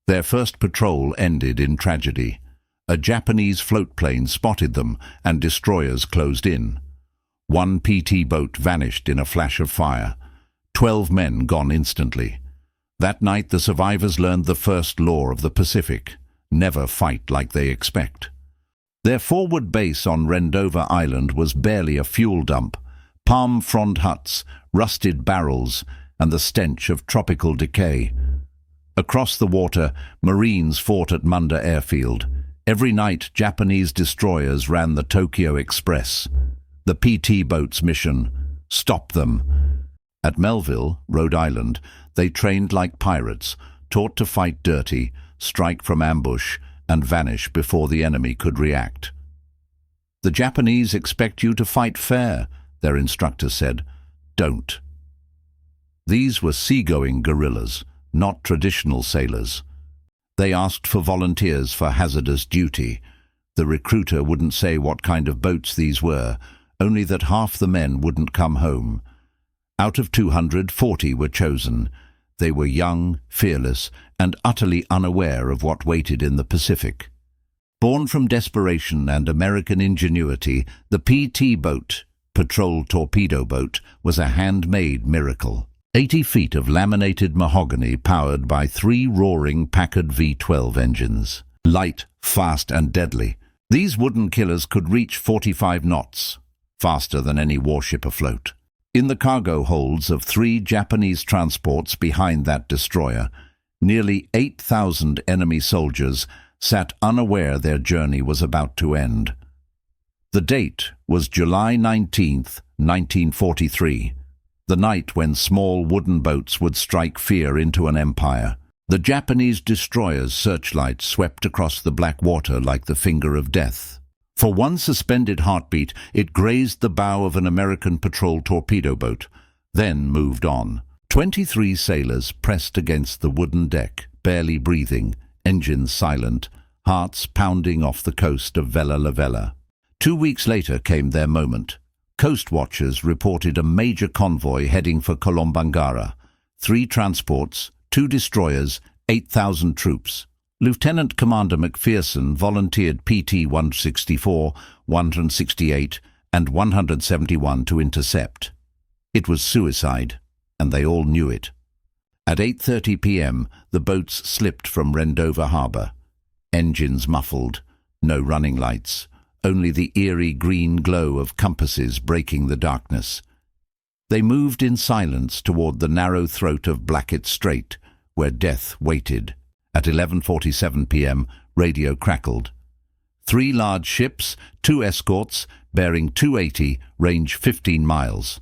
Their first patrol ended in tragedy. A Japanese float plane spotted them and destroyers closed in. One PT boat vanished in a flash of fire. 12 men gone instantly. That night the survivors learned the first law of the Pacific: never fight like they expect. Their forward base on Rendova Island was barely a fuel dump. Palm frond huts, rusted barrels, and the stench of tropical decay. Across the water, Marines fought at Munda Airfield. Every night, Japanese destroyers ran the Tokyo Express. The PT boat's mission: stop them. At Melville, Rhode Island, they trained like pirates, taught to fight dirty, strike from ambush, and vanish before the enemy could react. "The Japanese expect you to fight fair," their instructor said. "Don't." These were seagoing guerrillas, not traditional sailors. They asked for volunteers for hazardous duty. The recruiter wouldn't say what kind of boats these were, only that half the men wouldn't come home. Out of 240 were chosen. They were young, fearless, and utterly unaware of what waited in the Pacific. Born from desperation and American ingenuity, the PT boat, Patrol Torpedo boat, was a handmade miracle. 80 feet of laminated mahogany powered by 3 roaring Packard V12 engines. Light, fast, and deadly. These wooden killers could reach 45 knots, faster than any warship afloat. In the cargo holds of 3 Japanese transports behind that destroyer, nearly 8,000 enemy soldiers sat unaware their journey was about to end. The date was July 19th, 1943, the night when small wooden boats would strike fear into an empire. The Japanese destroyer's searchlight swept across the black water like the finger of death. For one suspended heartbeat, it grazed the bow of an American patrol torpedo boat, then moved on. 23 sailors pressed against the wooden deck, barely breathing, engines silent, hearts pounding off the coast of Vella Lavella. 2 weeks later came their moment. Coast watchers reported a major convoy heading for Kolombangara. 3 transports, 2 destroyers, 8,000 troops. Lieutenant Commander McPherson volunteered PT 164, 168, and 171 to intercept. It was suicide, and they all knew it. At 8:30 p.m., the boats slipped from Rendova Harbor. Engines muffled, no running lights, only the eerie green glow of compasses breaking the darkness. They moved in silence toward the narrow throat of Blackett Strait, where death waited. At 11:47 p.m., radio crackled. 3 large ships, 2 escorts, bearing 280, range 15 miles.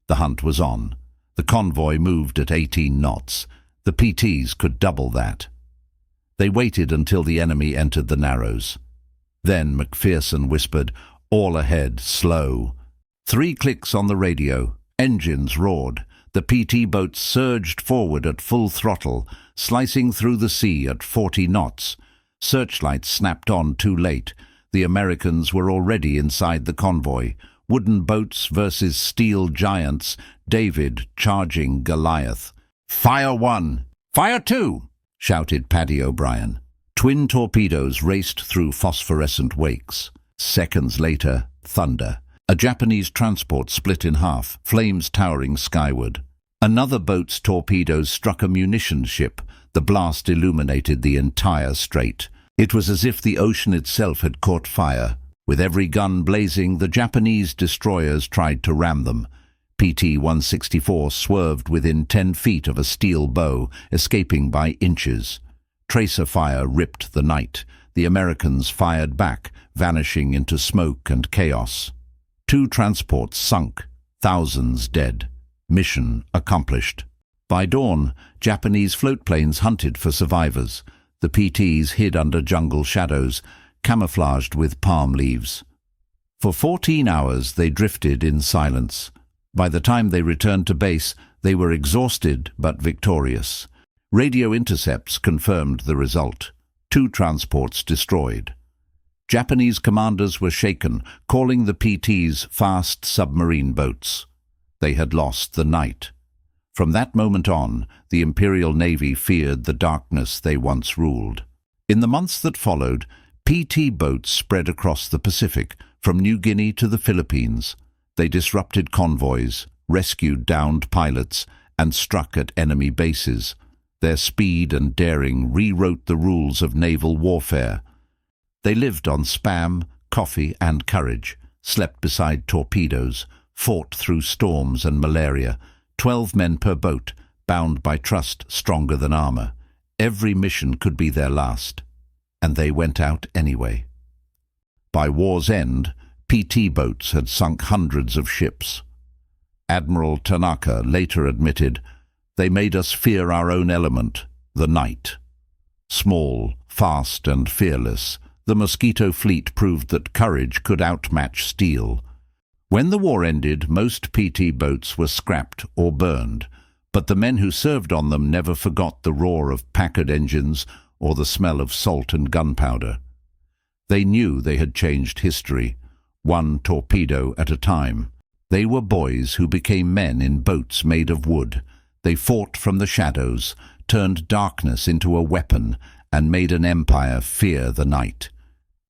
The hunt was on. The convoy moved at 18 knots. The PTs could double that. They waited until the enemy entered the Narrows. Then McPherson whispered, "All ahead, slow." 3 clicks on the radio. Engines roared. The PT boat surged forward at full throttle, slicing through the sea at 40 knots. Searchlights snapped on too late. The Americans were already inside the convoy. Wooden boats versus steel giants, David charging Goliath. "Fire 1! Fire 2!" shouted Paddy O'Brien. Twin torpedoes raced through phosphorescent wakes. Seconds later, thunder. A Japanese transport split in half, flames towering skyward. Another boat's torpedoes struck a munitions ship. The blast illuminated the entire strait. It was as if the ocean itself had caught fire. With every gun blazing, the Japanese destroyers tried to ram them. PT 164 swerved within 10 feet of a steel bow, escaping by inches. Tracer fire ripped the night. The Americans fired back, vanishing into smoke and chaos. 2 transports sunk, thousands dead. Mission accomplished. By dawn, Japanese float planes hunted for survivors. The PTs hid under jungle shadows, camouflaged with palm leaves. For 14 hours they drifted in silence. By the time they returned to base, they were exhausted but victorious. Radio intercepts confirmed the result. 2 transports destroyed. Japanese commanders were shaken, calling the PTs fast submarine boats. They had lost the night. From that moment on, the Imperial Navy feared the darkness they once ruled. In the months that followed, PT boats spread across the Pacific, from New Guinea to the Philippines. They disrupted convoys, rescued downed pilots, and struck at enemy bases. Their speed and daring rewrote the rules of naval warfare. They lived on spam, coffee, and courage, slept beside torpedoes, fought through storms and malaria, 12 men per boat, bound by trust stronger than armor. Every mission could be their last, and they went out anyway. By war's end, PT boats had sunk hundreds of ships. Admiral Tanaka later admitted, "They made us fear our own element, the night." Small, fast, and fearless, the Mosquito fleet proved that courage could outmatch steel. When the war ended, most PT boats were scrapped or burned, but the men who served on them never forgot the roar of Packard engines or the smell of salt and gunpowder. They knew they had changed history, one torpedo at a time. They were boys who became men in boats made of wood. They fought from the shadows, turned darkness into a weapon, and made an empire fear the night.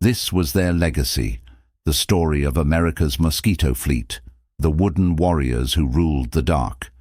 This was their legacy, the story of America's Mosquito fleet, the wooden warriors who ruled the dark.